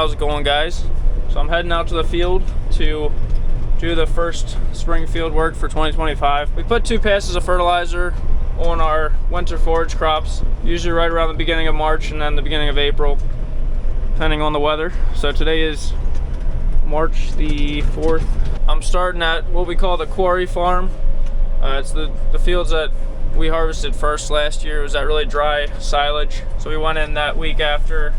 How's it going, guys? So I'm heading out to the field to do the first spring field work for 2025. We put 2 passes of fertilizer on our winter forage crops, usually right around the beginning of March and then the beginning of April, depending on the weather. So today is March the 4th. I'm starting at what we call the quarry farm. It's the fields that we harvested first last year. It was that really dry silage. So we went in that week after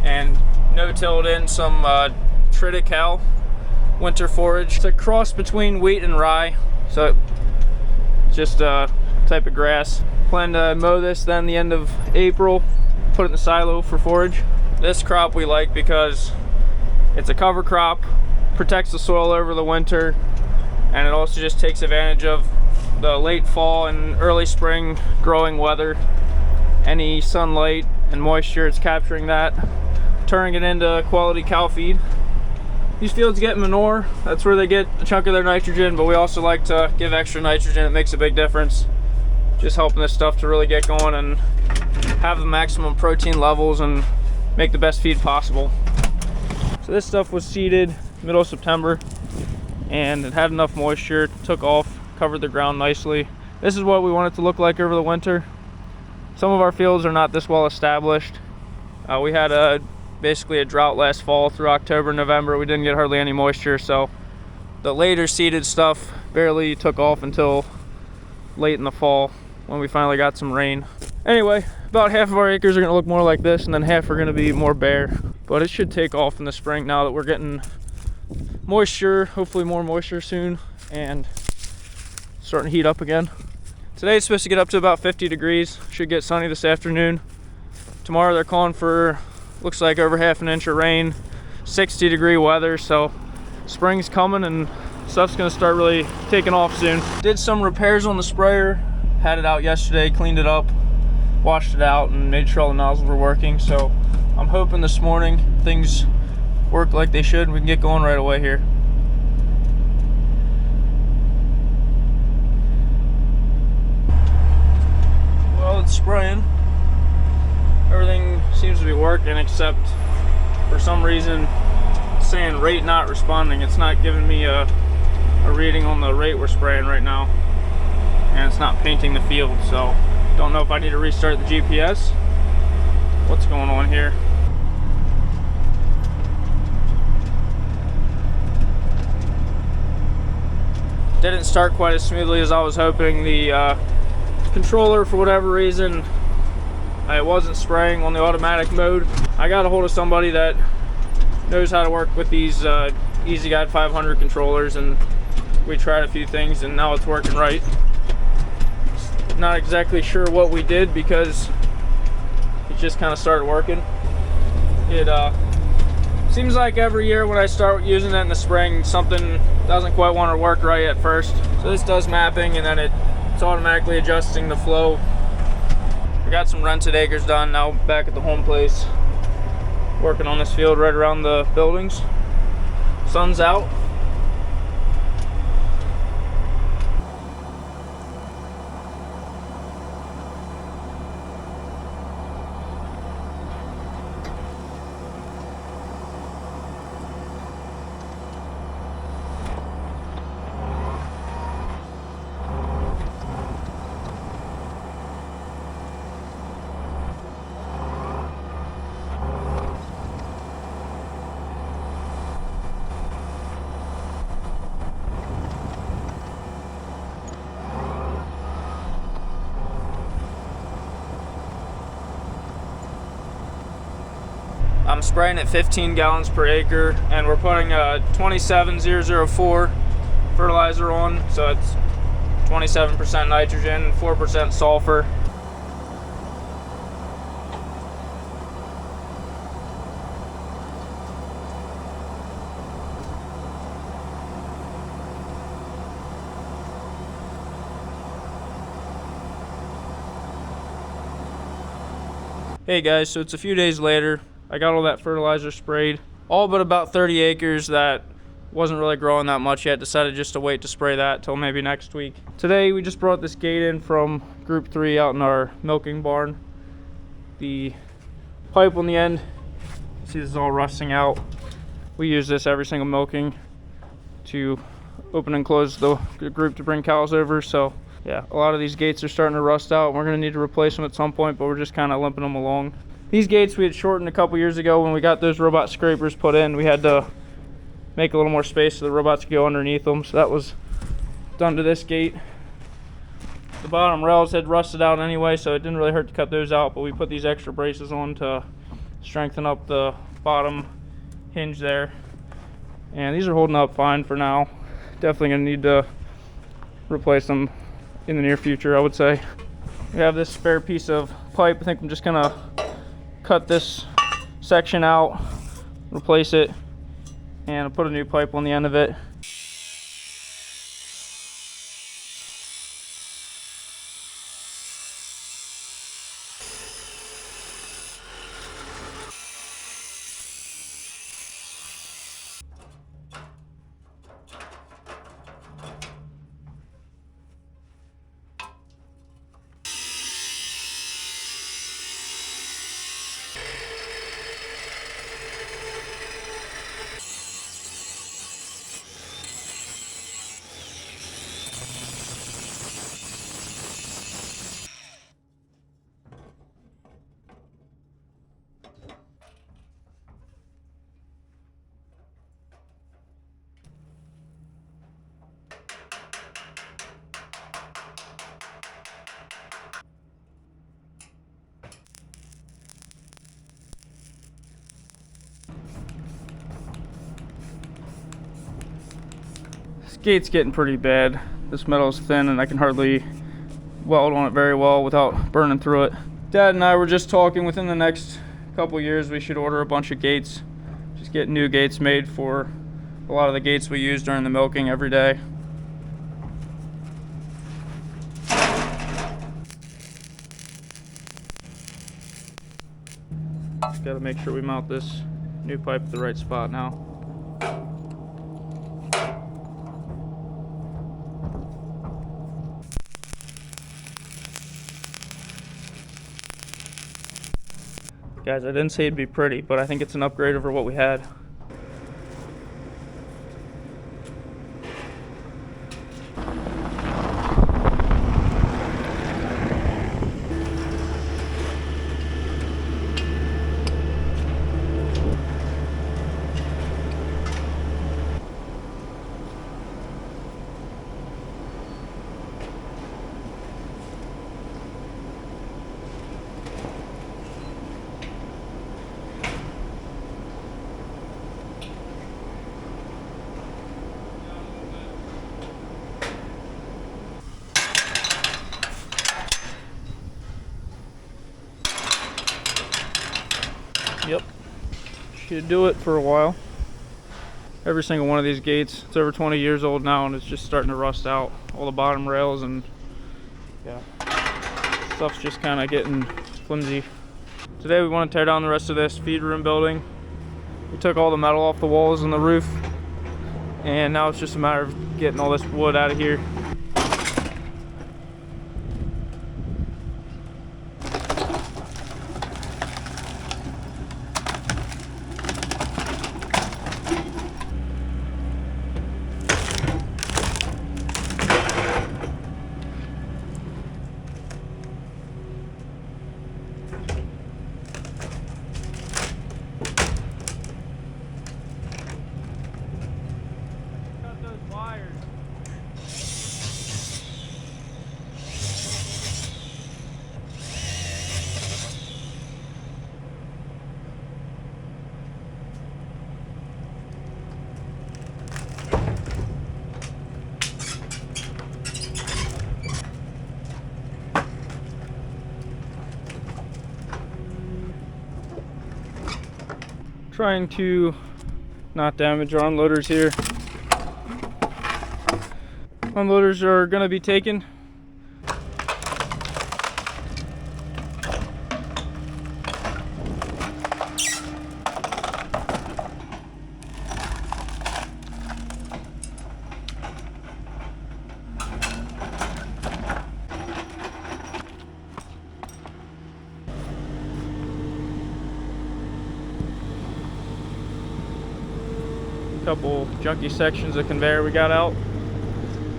and no-tilled in some triticale winter forage. It's a cross between wheat and rye. So it's just a type of grass. Plan to mow this then the end of April, put it in the silo for forage. This crop we like because it's a cover crop, protects the soil over the winter, and it also just takes advantage of the late fall and early spring growing weather. Any sunlight and moisture, it's capturing that, turning it into quality cow feed. These fields get manure, that's where they get a chunk of their nitrogen, but we also like to give extra nitrogen. It makes a big difference. Just helping this stuff to really get going and have the maximum protein levels and make the best feed possible. So this stuff was seeded middle of September and it had enough moisture, took off, covered the ground nicely. This is what we want it to look like over the winter. Some of our fields are not this well established. We had basically a drought last fall through October, November. We didn't get hardly any moisture, so the later seeded stuff barely took off until late in the fall when we finally got some rain. Anyway, about half of our acres are gonna look more like this and then half are gonna be more bare, but it should take off in the spring now that we're getting moisture, hopefully more moisture soon, and starting to heat up again. Today it's supposed to get up to about 50 degrees. Should get sunny this afternoon. Tomorrow they're calling for, looks like over half an inch of rain, 60-degree weather, so spring's coming and stuff's gonna start really taking off soon. Did some repairs on the sprayer, had it out yesterday, cleaned it up, washed it out, and made sure all the nozzles were working. So I'm hoping this morning things work like they should and we can get going right away here. Well, it's spraying. Everything seems to be working except for some reason it's saying rate not responding. It's not giving me a reading on the rate we're spraying right now, and it's not painting the field, so don't know if I need to restart the GPS. What's going on here? Didn't start quite as smoothly as I was hoping. The controller, for whatever reason, it wasn't spraying on the automatic mode. I got a hold of somebody that knows how to work with these Easy Guide 500 controllers, and we tried a few things and now it's working right. Not exactly sure what we did because it just kind of started working. It seems like every year when I start using it in the spring, something doesn't quite want to work right at first. So this does mapping and then it's automatically adjusting the flow. I got some rented acres done, now back at the home place, working on this field right around the buildings. Sun's out. I'm spraying at 15 gallons per acre, and we're putting a 27004 fertilizer on, so it's 27% nitrogen, 4% sulfur. Hey guys, so it's a few days later. I got all that fertilizer sprayed. All but about 30 acres that wasn't really growing that much yet. Decided just to wait to spray that till maybe next week. Today we just brought this gate in from group 3 out in our milking barn. The pipe on the end See, this is all rusting out. We use this every single milking to open and close the group to bring cows over. So yeah, a lot of these gates are starting to rust out. We're gonna need to replace them at some point, but we're just kind of limping them along. These gates we had shortened a couple years ago when we got those robot scrapers put in. We had to make a little more space so the robots could go underneath them. So that was done to this gate. The bottom rails had rusted out anyway, so it didn't really hurt to cut those out, but we put these extra braces on to strengthen up the bottom hinge there. And these are holding up fine for now. Definitely gonna need to replace them in the near future, I would say. We have this spare piece of pipe. I think I'm just gonna cut this section out, replace it, and I'll put a new pipe on the end of it. This gate's getting pretty bad. This metal is thin and I can hardly weld on it very well without burning through it. Dad and I were just talking, within the next couple years we should order a bunch of gates. Just get new gates made for a lot of the gates we use during the milking every day. Just gotta make sure we mount this new pipe at the right spot now. Guys, I didn't say it'd be pretty, but I think it's an upgrade over what we had. Yep, should do it for a while. Every single one of these gates, it's over 20 years old now and it's just starting to rust out. All the bottom rails and yeah, stuff's just kind of getting flimsy. Today we want to tear down the rest of this feed room building. We took all the metal off the walls and the roof, and now it's just a matter of getting all this wood out of here. Trying to not damage our unloaders here. Unloaders are going to be taken. couple junky sections of conveyor we got out.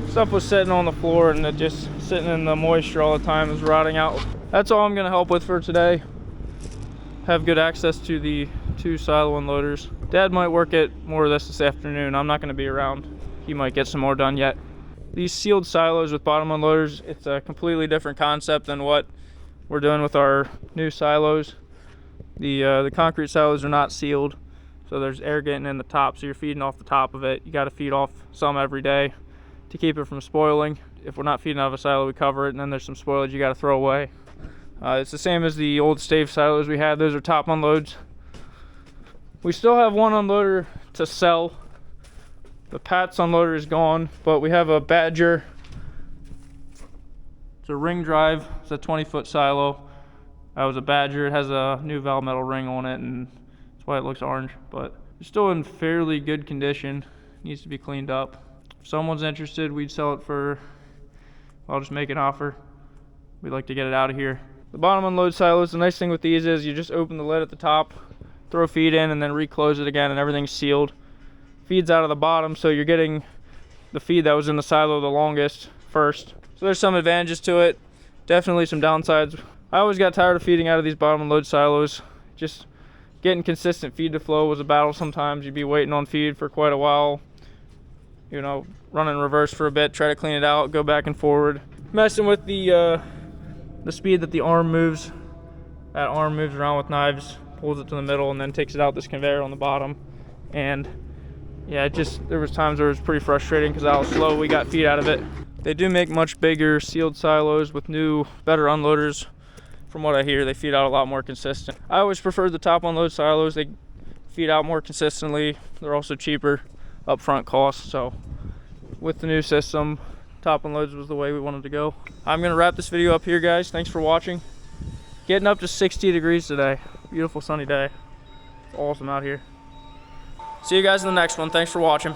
Stuff was sitting on the floor and it just sitting in the moisture all the time, is rotting out. That's all I'm gonna help with for today. Have good access to the 2 silo unloaders. Dad might work at more of this afternoon. I'm not gonna be around. He might get some more done yet. These sealed silos with bottom unloaders, it's a completely different concept than what we're doing with our new silos. The concrete silos are not sealed, so there's air getting in the top, so you're feeding off the top of it. You gotta feed off some every day to keep it from spoiling. If we're not feeding out of a silo, we cover it, and then there's some spoilage you got to throw away. It's the same as the old stave silos we had. Those are top unloads. We still have one unloader to sell. The Pat's unloader is gone, but we have a Badger. It's a ring drive. It's a 20-foot silo. That was a Badger. It has a new valve metal ring on it, and that's why it looks orange, but it's still in fairly good condition. Needs to be cleaned up. If someone's interested, we'd sell it for, I'll just make an offer. We'd like to get it out of here. The bottom unload silos, the nice thing with these is you just open the lid at the top, throw feed in, and then reclose it again, and everything's sealed. Feed's out of the bottom, so you're getting the feed that was in the silo the longest first. So there's some advantages to it, definitely some downsides. I always got tired of feeding out of these bottom unload silos. Just getting consistent feed to flow was a battle sometimes. You'd be waiting on feed for quite a while. You know, run in reverse for a bit, try to clean it out, go back and forward. Messing with the speed that the arm moves. That arm moves around with knives, pulls it to the middle, and then takes it out this conveyor on the bottom. And yeah, there was times where it was pretty frustrating because how slow we got feed out of it. They do make much bigger sealed silos with new, better unloaders. From what I hear, they feed out a lot more consistent. I always preferred the top unload silos. They feed out more consistently. They're also cheaper upfront costs. So with the new system, top unloads was the way we wanted to go. I'm gonna wrap this video up here, guys. Thanks for watching. Getting up to 60 degrees today. Beautiful sunny day. It's awesome out here. See you guys in the next one. Thanks for watching.